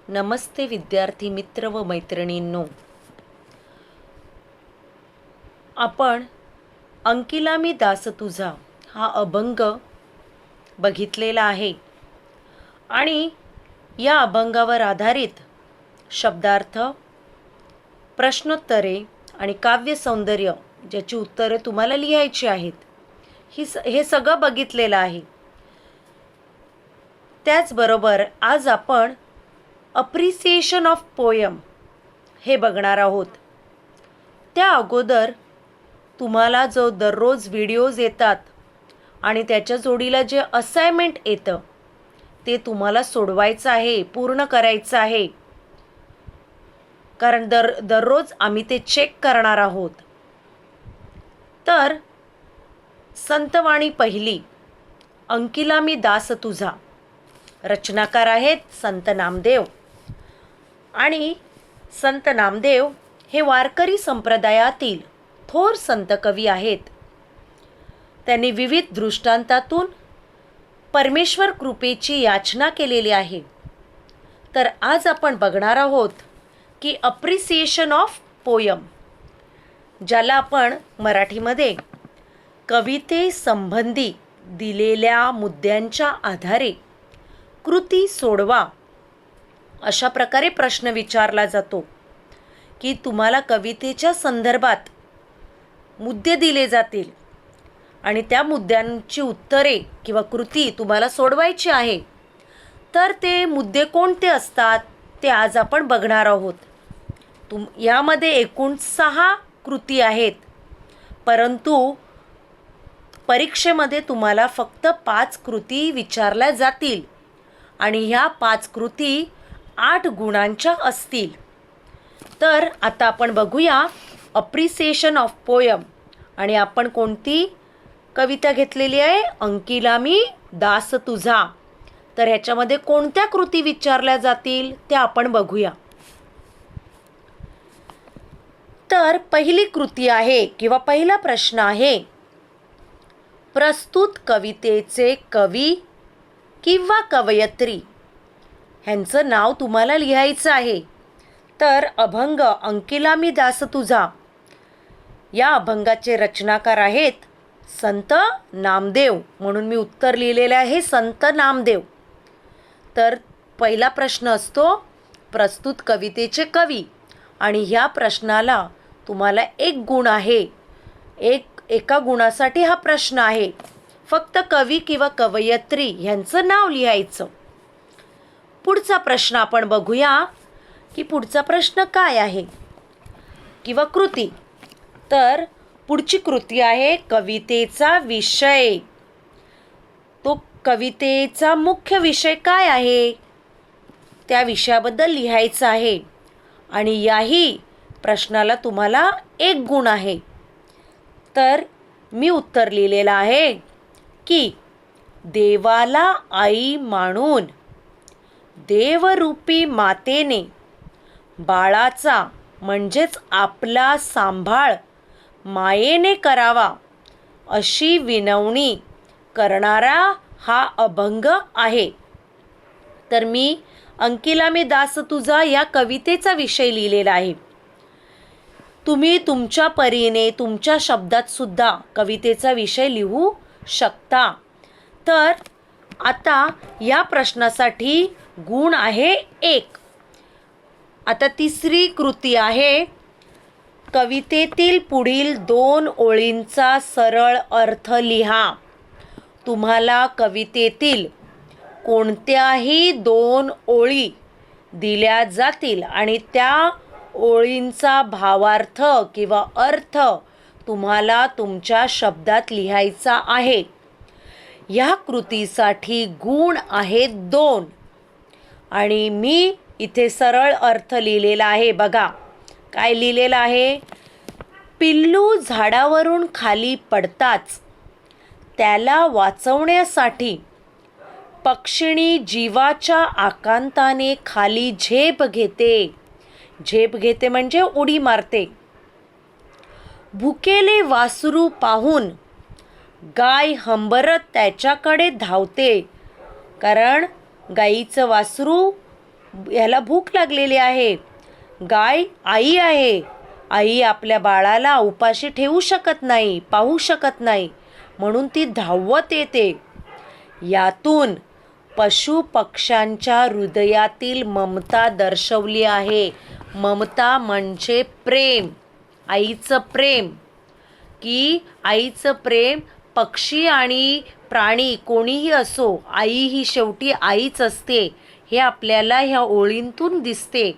नमस्ते विद्यार्थी मित्र व मैत्रिणींनो, आपण अंकिला मी दास तुझा हा अभंग बघितलेला आहे आणि या अभंगावर आधारित शब्दार्थ, प्रश्नोत्तरे आणि काव्य सौंदर्य ज्याची उत्तरे तुम्हाला लिहायची आहेत हे सगळं बघितलेलं आहे. त्याचबरोबर आज आपण अप्रिसिएशन ऑफ पोयम हे बघणार आहोत. त्या अगोदर तुम्हाला जो दररोज व्हिडिओज येतात आणि त्याच्या जोडीला जे असाइनमेंट येतं ते तुम्हाला सोडवायचं आहे, पूर्ण करायचं आहे, कारण दररोज आम्ही ते चेक करणार आहोत. तर संतवाणी पहिली, अंकिला मी दास तुझा. रचनाकार आहेत संत नामदेव. आणि संत नामदेव हे वारकरी संप्रदायातील थोर संत कवी आहेत. त्यांनी विविध दृष्टांतातून परमेश्वर कृपेची याचना केलेली आहे. तर आज आपण बघणार आहोत की अप्रिसिएशन ऑफ पोयम, ज्याला आपण मराठीमध्ये कवितेसंबंधी दिलेल्या मुद्द्यांच्या आधारे कृती सोडवा अशा प्रकारे प्रश्न विचारला जातो. की तुम्हाला कवितेच्या संदर्भात मुद्दे दिले जातील आणि त्या मुद्द्यांची उत्तरे किंवा कृती तुम्हाला सोडवायची आहे. तर ते मुद्दे कोणते असतात ते आज आपण बघणार आहोत. यामध्ये एकूण 6 कृती आहेत, परंतु परीक्षेमध्ये तुम्हाला फक्त 5 कृती विचारल्या जातील आणि ह्या 5 कृती 8 गुणांच्या असतील. तर आता आपण बघूया अप्रिसिएशन ऑफ पोयम. आणि आपण कोणती कविता घेतलेली आहे? अंकिला मी दास तुझा. तर ह्याच्यामध्ये कोणत्या कृती विचारल्या जातील त्या आपण बघूया. तर पहिली कृती आहे किंवा पहिला प्रश्न आहे, प्रस्तुत कवितेचे कवी किंवा कवयित्री ह्यांचं नाव तुम्हाला लिहायचं आहे. तर अभंग अंकिला मी दास तुझा या अभंगाचे रचनाकार आहेत संत नामदेव, म्हणून मी उत्तर लिहिलेले आहे संत नामदेव. तर पहिला प्रश्न असतो प्रस्तुत कवितेचे कवी, आणि ह्या प्रश्नाला तुम्हाला 1 गुण आहे. एका गुणासाठी हा प्रश्न आहे. फक्त कवी किंवा कवयित्री ह्यांचं नाव लिहायचं. पुढचा प्रश्न आपण बघूया की पुढचा प्रश्न काय आहे किंवा कृती. तर पुढची कृती आहे कवितेचा विषय. तो कवितेचा मुख्य विषय काय आहे त्या विषयाबद्दल लिहायचं आहे. आणि याही प्रश्नाला तुम्हाला 1 गुण आहे. तर मी उत्तर लिहिलेलं आहे की देवाला आई मानून देवरूपी मातेने बाळाचा म्हणजेच आपला सांभाळ मायेने करावा अशी विनवणी करणारा हा अभंग आहे. तर मी अंकिला मी दास तुझा या कवितेचा विषय लिहिलेला आहे. तुम्ही तुमच्या परीने तुमच्या शब्दात सुद्धा कवितेचा विषय लिहू शकता. तर आता या प्रश्नासाठी गुण आहे 1. आता तिसरी कृती आहे, कवितेतील पुढील 2 ओळींचा सरळ अर्थ लिहा. तुम्हाला कवितेतील कोणत्याही 2 ओळी दिल्या जातील आणि त्या ओळींचा भावार्थ किंवा अर्थ तुम्हाला तुमच्या शब्दात लिहायचा आहे. ह्या कृतीसाठी गुण आहेत 2. आणि मी इथे सरळ अर्थ लिहिलेला आहे. बघा काय लिहिलेलं आहे. पिल्लू झाडावरून खाली पडताच त्याला वाचवण्यासाठी पक्षिणी जीवाच्या आकांताने खाली झेप घेते. झेप घेते म्हणजे उडी मारते. भुकेले वासरू पाहून गाय हंबरत त्याच्याकडे धावते, कारण गाईचं वासरू ह्याला भूक लागलेली आहे. गाय आई आहे. आई आपल्या बाळाला उपाशी ठेवू शकत नाही, पाहू शकत नाही, म्हणून ती धावत येते. यातून पशु पक्ष्यांच्या हृदयातील ममता दर्शवली आहे. ममता म्हणजे प्रेम, आईचं प्रेम, की आईचं प्रेम पक्षी आणि प्राणी कोणीही असो, आई ही शेवटी आईच असते, हे आपल्याला ह्या ओळींतून दिसते.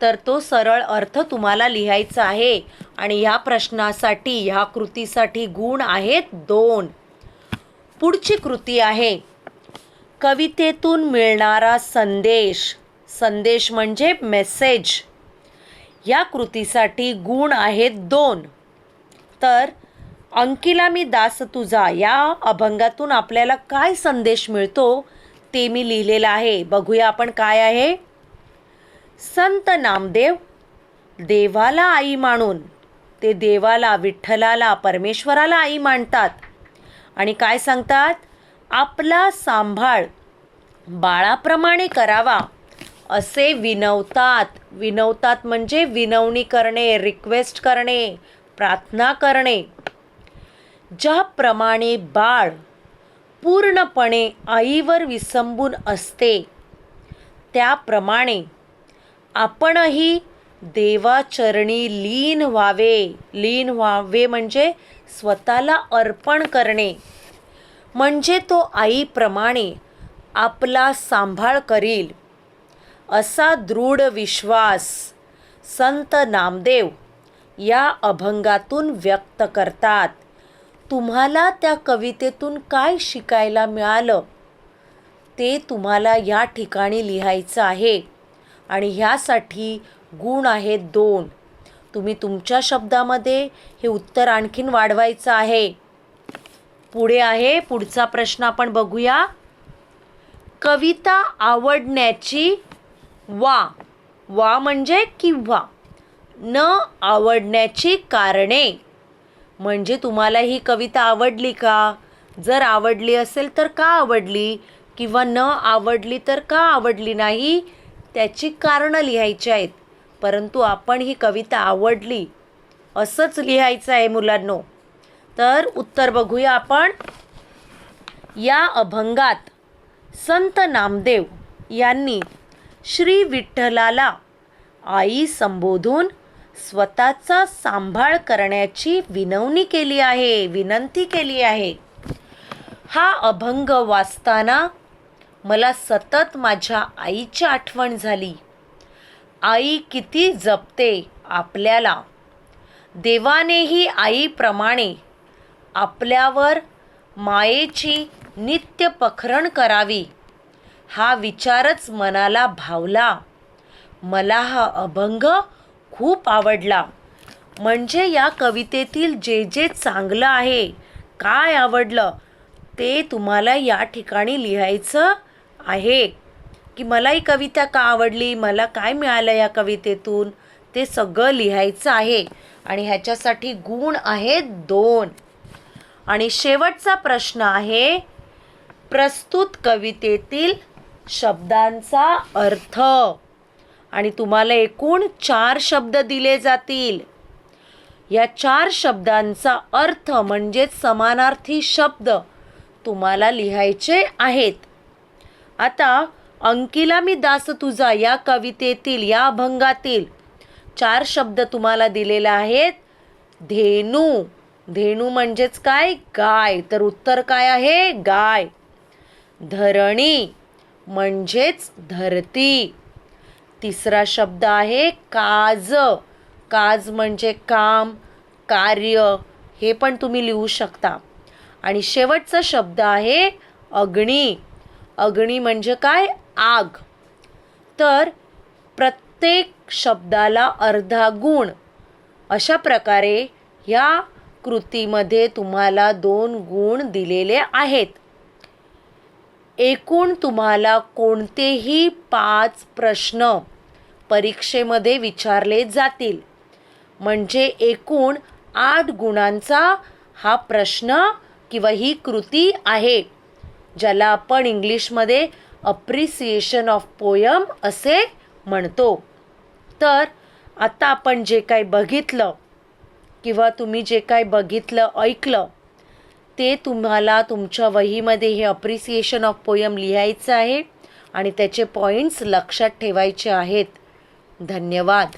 तर तो सरळ अर्थ तुम्हाला लिहायचा आहे. आणि ह्या प्रश्नासाठी, ह्या कृतीसाठी गुण आहेत 2. पुढची कृती आहे कवितेतून मिळणारा संदेश. संदेश म्हणजे मेसेज. या कृतीसाठी गुण आहेत 2. तर अंकिला मी दास तुझा या अभंगातून आपल्याला काय संदेश मिळतो ते मी लिहिलेलं आहे. बघूया आपण काय आहे. संत नामदेव देवाला आई मानून, ते देवाला, विठ्ठलाला, परमेश्वराला आई मानतात आणि काय सांगतात, आपला सांभाळ बाळाप्रमाणे करावा असे विनवतात. विनवतात म्हणजे विनवणी करणे, रिक्वेस्ट करणे, प्रार्थना करणे. ज्याप्रमाणे बाळ पूर्णपणे आईवर विसंबून असते, त्याप्रमाणे आपणही देवाचरणी लीन व्हावे. लीन व्हावे म्हणजे स्वतःला अर्पण करणे, म्हणजे तो आईप्रमाणे आपला सांभाळ करील असा दृढ विश्वास संत नामदेव या अभंगातून व्यक्त करतात. तुम्हाला त्या कवितेतून काय शिकायला मिळालं ते तुम्हाला या ठिकाणी लिहायचं आहे. आणि ह्यासाठी गुण आहेत 2. तुम्ही तुमच्या शब्दामध्ये हे उत्तर आणखीन वाढवायचं आहे. पुढे आहे, पुढचा प्रश्न आपण बघूया. कविता आवडण्याची वा म्हणजे किंवा न आवडण्याची कारणे. म्हणजे तुम्हाला ही कविता आवडली का? जर आवडली असेल तर का आवडली, किंवा न आवडली तर का आवडली नाही, त्याची कारणं लिहायची आहेत. परंतु आपण ही कविता आवडली असंच लिहायचं आहे मुलांनो. तर उत्तर बघूया आपण. या अभंगात संत नामदेव यांनी श्री विठ्ठलाला आई संबोधून स्वतःचा सांभाळ करण्याची विनवणी केली आहे, विनंती केली आहे. हा अभंग वाचताना मला सतत माझ्या आईची आठवण झाली. आई किती जपते आपल्याला. देवानेही आईप्रमाणे आपल्यावर मायेची नित्य पखरण करावी, हा विचारच मनाला भावला. मला हा अभंग खूप आवडला. म्हणजे या कवितेतील जे जे चांगलं आहे, काय आवडलं, ते तुम्हाला या ठिकाणी लिहायचं आहे. की मला ही कविता का आवडली, मला काय मिळालं या कवितेतून, ते सगळं लिहायचं आहे. आणि ह्याच्यासाठी गुण आहेत 2. आणि शेवटचा प्रश्न आहे प्रस्तुत कवितेतील शब्दांचा अर्थ. आणि तुम्हाला एकूण 4 शब्द दिले जातील. या 4 शब्दांचा अर्थ म्हणजेच समानार्थी शब्द तुम्हाला लिहायचे आहेत. आता अंकिला मी दास तुझा या कवितेतील, या अभंगातील 4 शब्द तुम्हाला दिलेले आहेत. धेनू. धेनू म्हणजेच काय? गाय. तर उत्तर काय आहे? गाय. धरणी म्हणजेच धरती. तिसरा शब्द आहे काज. काज म्हणजे काम, कार्य, हे पण तुम्ही लिहू शकता. आणि शेवटचा शब्द आहे अग्नी. अग्नी म्हणजे काय? आग. तर प्रत्येक शब्दाला अर्धा गुण. अशा प्रकारे ह्या कृतीमध्ये तुम्हाला 2 गुण दिलेले आहेत. एकूण तुम्हाला कोणतेही 5 प्रश्न परीक्षेमध्ये विचारले जातील. म्हणजे एकूण 8 गुणांचा हा प्रश्न किंवा ही कृती आहे, ज्याला आपण इंग्लिशमध्ये अप्रिसिएशन ऑफ पोयम असे म्हणतो. तर आता आपण जे काही बघितलं किंवा तुम्ही जे काही बघितलं ऐकलं ते तुम्हाला तुमच्या वहीमध्ये हे अप्रिसिएशन ऑफ पोयम लिहायचं आहे आणि त्याचे पॉईंट्स लक्षात ठेवायचे आहेत. धन्यवाद.